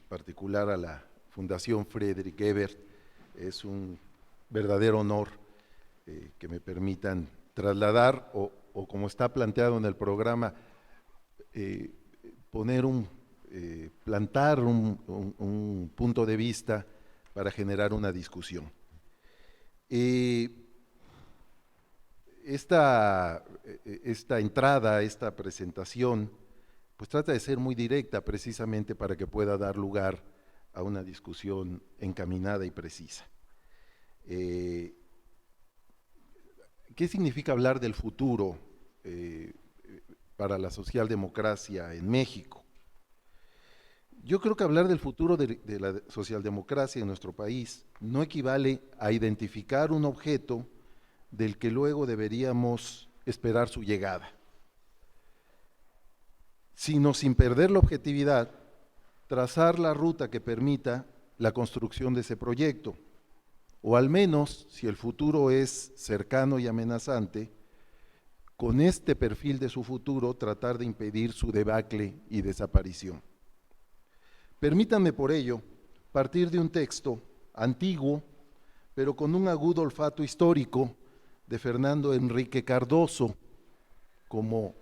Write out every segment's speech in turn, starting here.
particular a la Fundación Friedrich Ebert. Es un verdadero honor que me permitan trasladar o como está planteado en el programa, plantar un punto de vista para generar una discusión. Esta entrada, esta presentación, pues trata de ser muy directa precisamente para que pueda dar lugar a una discusión encaminada y precisa. ¿Qué significa hablar del futuro para la socialdemocracia en México? Yo creo que hablar del futuro de la socialdemocracia en nuestro país no equivale a identificar un objeto del que luego deberíamos esperar su llegada, sino, sin perder la objetividad, trazar la ruta que permita la construcción de ese proyecto, o al menos, si el futuro es cercano y amenazante, con este perfil de su futuro tratar de impedir su debacle y desaparición. Permítanme por ello partir de un texto antiguo, pero con un agudo olfato histórico, de Fernando Enrique Cardoso. Como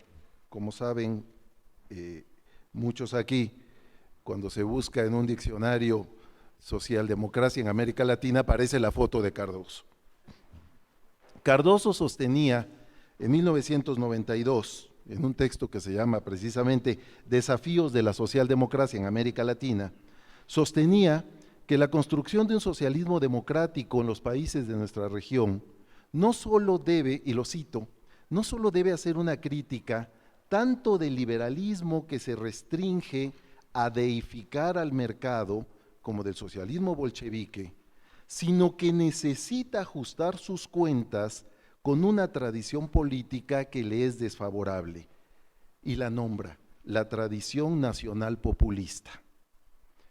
saben muchos aquí, cuando se busca en un diccionario socialdemocracia en América Latina, aparece la foto de Cardoso. Cardoso sostenía en 1992, en un texto que se llama precisamente Desafíos de la socialdemocracia en América Latina, sostenía que la construcción de un socialismo democrático en los países de nuestra región no solo debe, y lo cito, no solo debe hacer una crítica tanto del liberalismo que se restringe a deificar al mercado como del socialismo bolchevique, sino que necesita ajustar sus cuentas con una tradición política que le es desfavorable, y la nombra la tradición nacional populista.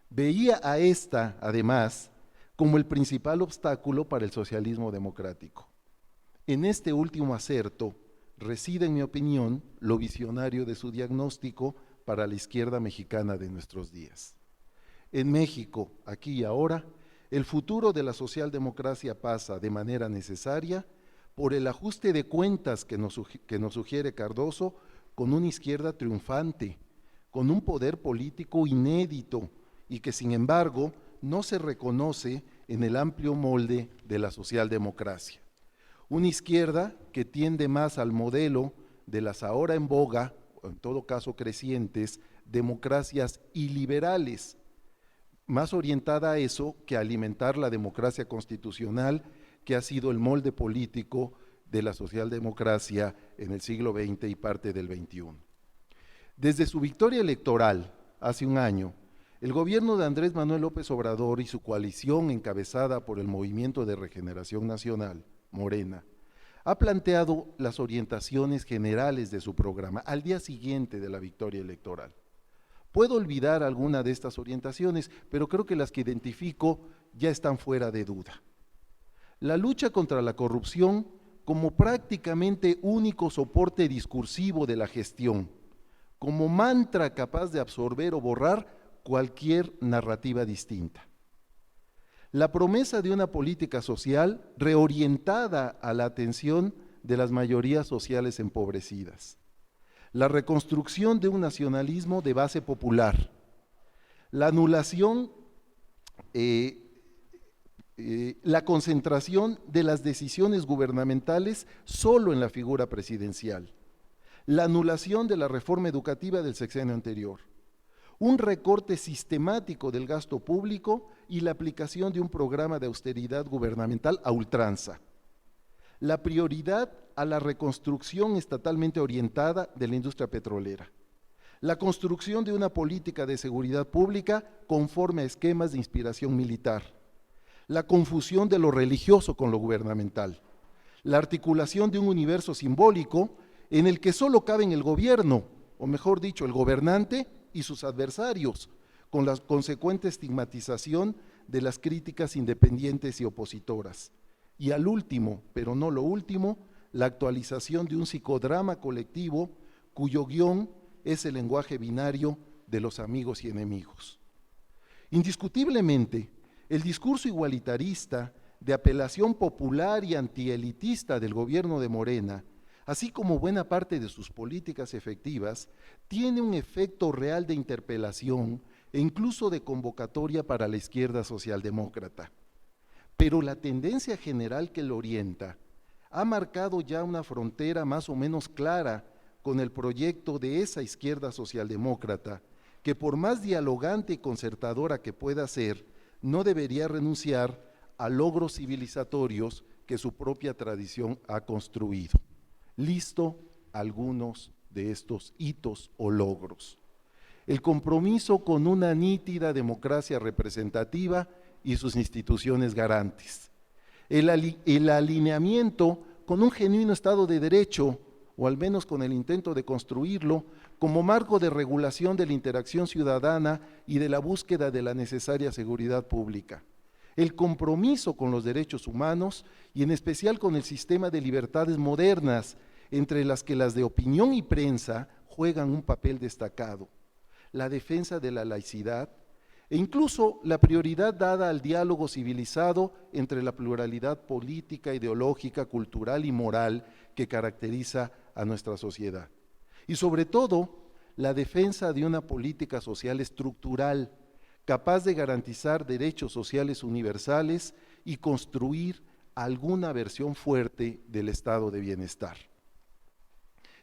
Veía a esta, además, como el principal obstáculo para el socialismo democrático. En este último acerto reside, en mi opinión, lo visionario de su diagnóstico para la izquierda mexicana de nuestros días. En México, aquí y ahora, el futuro de la socialdemocracia pasa de manera necesaria por el ajuste de cuentas que nos sugiere Cardoso con una izquierda triunfante, con un poder político inédito y que, sin embargo, no se reconoce en el amplio molde de la socialdemocracia. Una izquierda que tiende más al modelo de las ahora en boga, o en todo caso crecientes, democracias iliberales, más orientada a eso que a alimentar la democracia constitucional, que ha sido el molde político de la socialdemocracia en el siglo XX y parte del XXI. Desde su victoria electoral, hace un año, el gobierno de Andrés Manuel López Obrador y su coalición encabezada por el Movimiento de Regeneración Nacional, Morena, ha planteado las orientaciones generales de su programa al día siguiente de la victoria electoral. Puedo olvidar alguna de estas orientaciones, pero creo que las que identifico ya están fuera de duda. La lucha contra la corrupción como prácticamente único soporte discursivo de la gestión, como mantra capaz de absorber o borrar cualquier narrativa distinta. La promesa de una política social reorientada a la atención de las mayorías sociales empobrecidas. La reconstrucción de un nacionalismo de base popular. La anulación, la concentración de las decisiones gubernamentales solo en la figura presidencial. La anulación de la reforma educativa del sexenio anterior. Un recorte sistemático del gasto público y la aplicación de un programa de austeridad gubernamental a ultranza. La prioridad a la reconstrucción estatalmente orientada de la industria petrolera. La construcción de una política de seguridad pública conforme a esquemas de inspiración militar. La confusión de lo religioso con lo gubernamental. La articulación de un universo simbólico en el que solo caben el gobierno, o mejor dicho, el gobernante y sus adversarios, con la consecuente estigmatización de las críticas independientes y opositoras. Y al último, pero no lo último, la actualización de un psicodrama colectivo cuyo guión es el lenguaje binario de los amigos y enemigos. Indiscutiblemente, el discurso igualitarista, de apelación popular y antielitista del gobierno de Morena, así como buena parte de sus políticas efectivas, tiene un efecto real de interpelación e incluso de convocatoria para la izquierda socialdemócrata. Pero la tendencia general que lo orienta ha marcado ya una frontera más o menos clara con el proyecto de esa izquierda socialdemócrata, que por más dialogante y concertadora que pueda ser, no debería renunciar a logros civilizatorios que su propia tradición ha construido. Listo algunos de estos hitos o logros. El compromiso con una nítida democracia representativa y sus instituciones garantes. El alineamiento con un genuino Estado de Derecho, o al menos con el intento de construirlo, como marco de regulación de la interacción ciudadana y de la búsqueda de la necesaria seguridad pública. El compromiso con los derechos humanos y en especial con el sistema de libertades modernas, entre las que las de opinión y prensa juegan un papel destacado. La defensa de la laicidad e incluso la prioridad dada al diálogo civilizado entre la pluralidad política, ideológica, cultural y moral que caracteriza a nuestra sociedad. Y sobre todo, la defensa de una política social estructural, capaz de garantizar derechos sociales universales y construir alguna versión fuerte del estado de bienestar.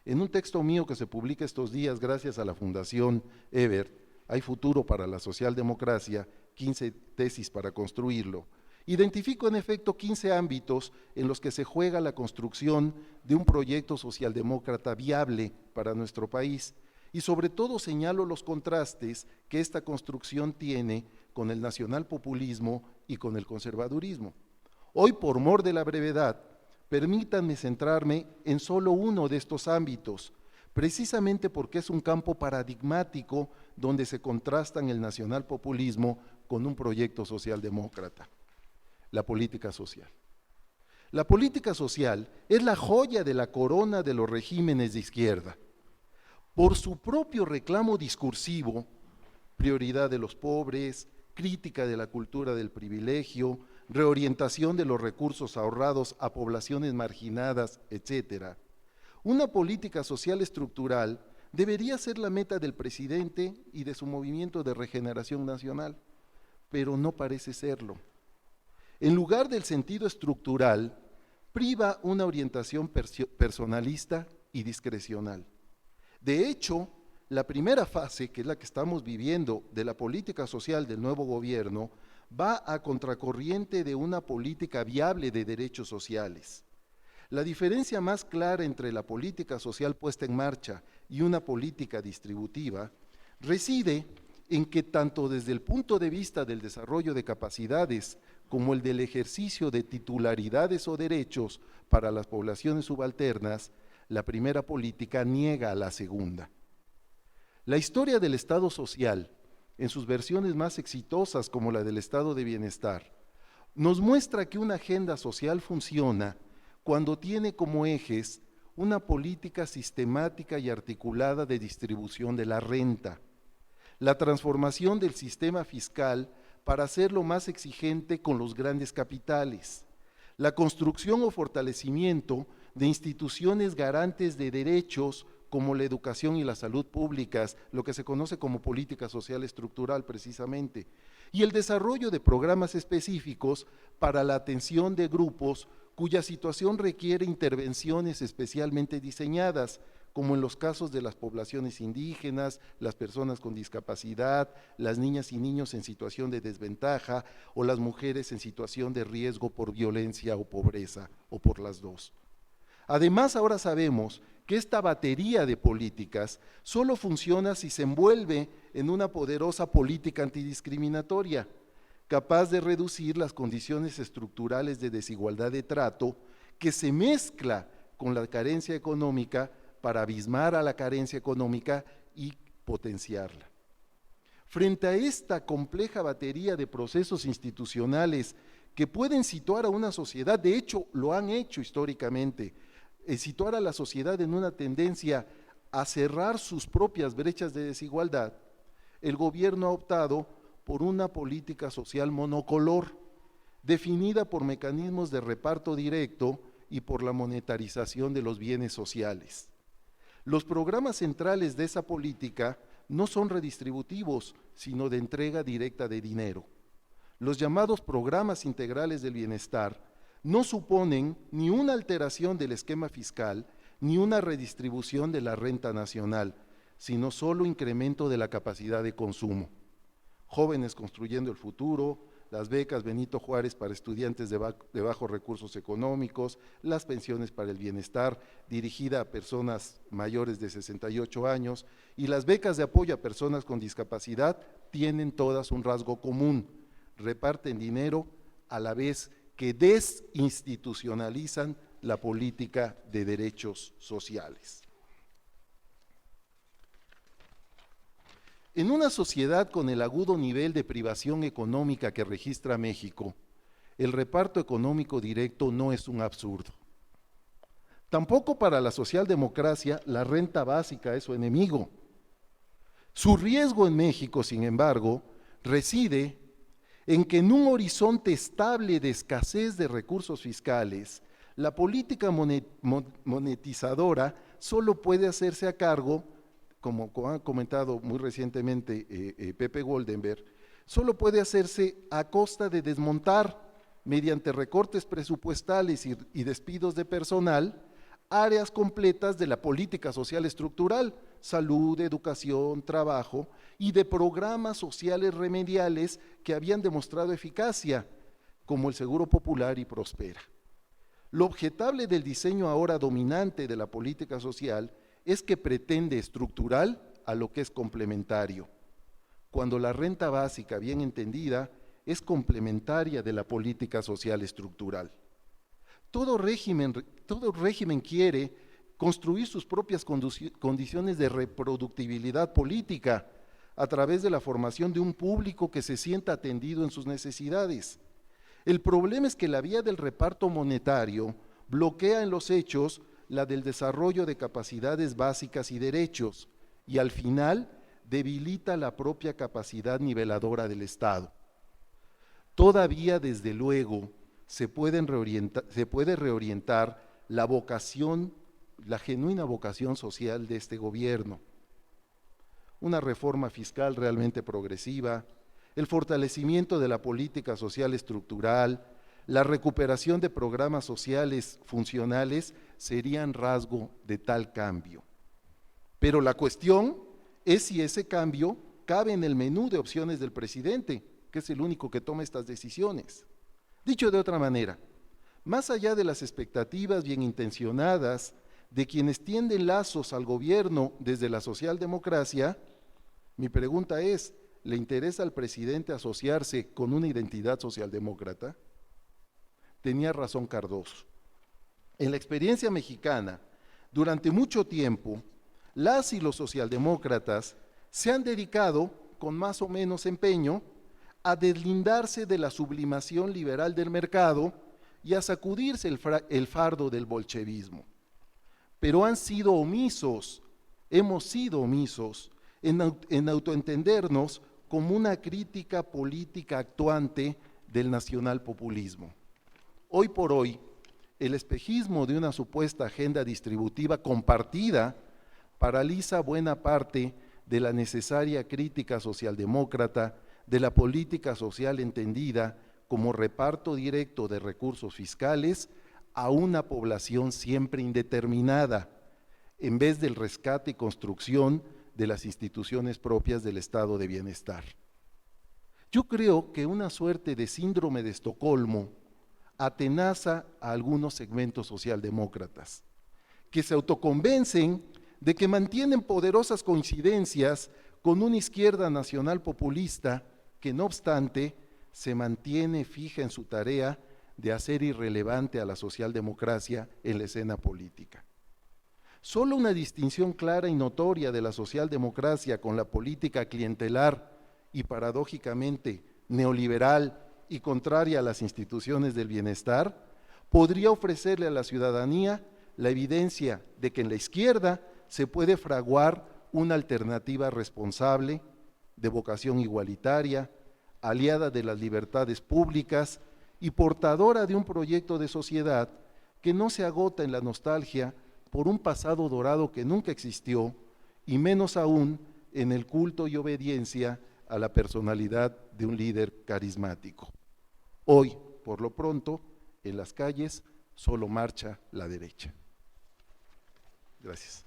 En un texto mío que se publica estos días gracias a la Fundación Ebert, Hay futuro para la socialdemocracia, 15 tesis para construirlo, identifico en efecto 15 ámbitos en los que se juega la construcción de un proyecto socialdemócrata viable para nuestro país y sobre todo señalo los contrastes que esta construcción tiene con el nacionalpopulismo y con el conservadurismo. Hoy, por mor de la brevedad, permítanme centrarme en solo uno de estos ámbitos, precisamente porque es un campo paradigmático donde se contrastan el nacionalpopulismo con un proyecto socialdemócrata, la política social. La política social es la joya de la corona de los regímenes de izquierda. Por su propio reclamo discursivo, prioridad de los pobres, crítica de la cultura del privilegio, reorientación de los recursos ahorrados a poblaciones marginadas, etcétera. Una política social estructural debería ser la meta del presidente y de su movimiento de regeneración nacional, pero no parece serlo. En lugar del sentido estructural, priva una orientación personalista y discrecional. De hecho, la primera fase, que es la que estamos viviendo de la política social del nuevo gobierno, va a contracorriente de una política viable de derechos sociales. La diferencia más clara entre la política social puesta en marcha y una política distributiva reside en que tanto desde el punto de vista del desarrollo de capacidades como el del ejercicio de titularidades o derechos para las poblaciones subalternas, la primera política niega a la segunda. La historia del Estado social, en sus versiones más exitosas como la del Estado de Bienestar, nos muestra que una agenda social funciona cuando tiene como ejes una política sistemática y articulada de distribución de la renta, la transformación del sistema fiscal para hacerlo más exigente con los grandes capitales, la construcción o fortalecimiento de instituciones garantes de derechos como la educación y la salud públicas, lo que se conoce como política social estructural precisamente, y el desarrollo de programas específicos para la atención de grupos cuya situación requiere intervenciones especialmente diseñadas, como en los casos de las poblaciones indígenas, las personas con discapacidad, las niñas y niños en situación de desventaja o las mujeres en situación de riesgo por violencia o pobreza, o por las dos. Además, ahora sabemos que esta batería de políticas solo funciona si se envuelve en una poderosa política antidiscriminatoria, capaz de reducir las condiciones estructurales de desigualdad de trato que se mezcla con la carencia económica para abismar a la carencia económica y potenciarla. Frente a esta compleja batería de procesos institucionales que pueden situar a una sociedad, de hecho lo han hecho históricamente, situar a la sociedad en una tendencia a cerrar sus propias brechas de desigualdad, el gobierno ha optado por una política social monocolor, definida por mecanismos de reparto directo y por la monetarización de los bienes sociales. Los programas centrales de esa política no son redistributivos, sino de entrega directa de dinero. Los llamados programas integrales del bienestar no suponen ni una alteración del esquema fiscal ni una redistribución de la renta nacional, sino solo incremento de la capacidad de consumo. Jóvenes construyendo el futuro, las becas Benito Juárez para estudiantes de bajos recursos económicos, las pensiones para el bienestar dirigida a personas mayores de 68 años y las becas de apoyo a personas con discapacidad tienen todas un rasgo común: reparten dinero a la vez que desinstitucionalizan la política de derechos sociales. En una sociedad con el agudo nivel de privación económica que registra México, el reparto económico directo no es un absurdo. Tampoco para la socialdemocracia la renta básica es su enemigo. Su riesgo en México, sin embargo, reside en que en un horizonte estable de escasez de recursos fiscales, la política monetizadora solo puede hacerse a cargo, como ha comentado muy recientemente Pepe Goldenberg, solo puede hacerse a costa de desmontar, mediante recortes presupuestales y despidos de personal, áreas completas de la política social estructural, salud, educación, trabajo, y de programas sociales remediales que habían demostrado eficacia, como el Seguro Popular y Prospera. Lo objetable del diseño ahora dominante de la política social es que pretende estructural a lo que es complementario, cuando la renta básica, bien entendida, es complementaria de la política social estructural. Todo régimen quiere construir sus propias condiciones de reproductibilidad política a través de la formación de un público que se sienta atendido en sus necesidades. El problema es que la vía del reparto monetario bloquea en los hechos la del desarrollo de capacidades básicas y derechos, y al final debilita la propia capacidad niveladora del Estado. Todavía, desde luego, se puede reorientar la vocación, la genuina vocación social de este gobierno. Una reforma fiscal realmente progresiva, el fortalecimiento de la política social estructural, la recuperación de programas sociales funcionales serían rasgo de tal cambio. Pero la cuestión es si ese cambio cabe en el menú de opciones del presidente, que es el único que toma estas decisiones. Dicho de otra manera, más allá de las expectativas bien intencionadas de quienes tienden lazos al gobierno desde la socialdemocracia, mi pregunta es, ¿le interesa al presidente asociarse con una identidad socialdemócrata? Tenía razón Cardoso. En la experiencia mexicana, durante mucho tiempo, las y los socialdemócratas se han dedicado, con más o menos empeño, a deslindarse de la sublimación liberal del mercado y a sacudirse el fardo del bolchevismo. Pero han sido omisos, hemos sido omisos en autoentendernos como una crítica política actuante del nacionalpopulismo. Hoy por hoy, el espejismo de una supuesta agenda distributiva compartida paraliza buena parte de la necesaria crítica socialdemócrata de la política social entendida como reparto directo de recursos fiscales a una población siempre indeterminada, en vez del rescate y construcción de las instituciones propias del estado de bienestar. Yo creo que una suerte de síndrome de Estocolmo atenaza a algunos segmentos socialdemócratas, que se autoconvencen de que mantienen poderosas coincidencias con una izquierda nacional populista que, no obstante, se mantiene fija en su tarea de hacer irrelevante a la socialdemocracia en la escena política. Solo una distinción clara y notoria de la socialdemocracia con la política clientelar y paradójicamente neoliberal y contraria a las instituciones del bienestar podría ofrecerle a la ciudadanía la evidencia de que en la izquierda se puede fraguar una alternativa responsable, de vocación igualitaria, aliada de las libertades públicas y portadora de un proyecto de sociedad que no se agota en la nostalgia por un pasado dorado que nunca existió, y menos aún en el culto y obediencia a la personalidad de un líder carismático. Hoy, por lo pronto, en las calles solo marcha la derecha. Gracias.